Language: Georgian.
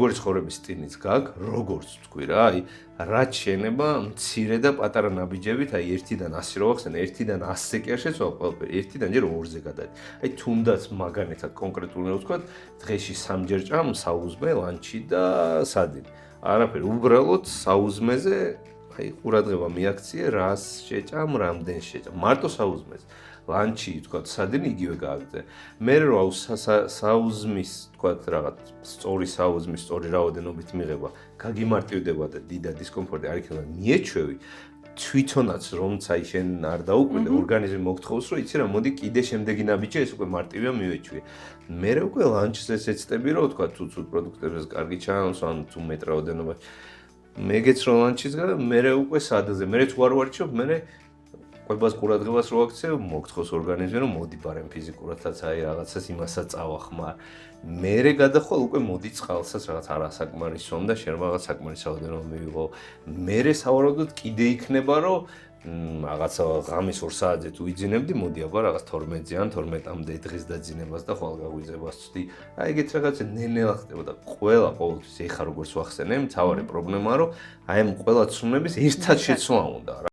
როგორც ხორების სტილიც გაქვს, როგორც თქვი რა, აი რაც შენება მცირე და პატარა ნაბიჯებით, აი 1-დან 100 რო ახსენე, 1-დან 100-ზე კი არ შეცვალ ყველაფერი, 1-დან ჯერ 2-ზე გადადი. აი თუნდაც მაგალითად კონკრეტულად ვთქვა, დღეში 3-ჯერ ჭამ საუზმე, ლანჩი და სადინი. არაფერი, უბრალოდ საუზმეზე აი ყურადღება მიაქციე, რას შეჭამ, რამდენს შეჭამ. მარტო საუზმეზე. ლანჩი თქვა სადინი იგივე გააგრძე. მე რო საუზმის თქვა რაღაც სწორი საუზმის სწორი რაოდენობით მიღება, გაგიმარტივდება და დიდი დისკომფორტი არ იქნება მიეჩვევი. თვითონაც რომც აი შენ არ დაუკვირდე, ორგანიზმი მოგთხოვს, რომ იცი რა, მოდი კიდე შემდეგი ნაბიჯი ეს უკვე მარტივია მივეჩვიე. მე უკვე ლანჩზეც ეცდები რომ თქვა თუ ცუდ პროდუქტებს კარგი ჩანს, ან თუ მეტ რაოდენობაში. მეგეც რომ ლანჩის გადა, მე უკვე სადაზე, მე თუ არ ვარჩევ, მე ყვებას ყურადღებას რო აქცევ, მოგთხოვს ორგანიზმი რომ მოდი ბარემ ფიზიკურადაც აი რაღაცას იმასაც წავახმარ. მერე გადახვალ უკვე მოდი წყალსაც რაღაც არასაკმარისო და შენ რაღაც საკმარის რაოდენობა მივიღო. მერე სავარაუდოდ კიდე იქნება რომ რაღაცა ღამის 2 საათზე თუ იძინებდი, მოდი აბა რაღაც 12-ზე ან 12-მდე დღის დაძინებას და ხვალ გაგვიძებას ვწდი. აი ეგეთ რაღაცა ნელ-ნელა ხდება და ყველა ყოველთვის ეხა როგორც ვახსენე, მთავარი პრობლემაა რომ აი ამ ყველა ცნების ერთად შეცვლა უნდა.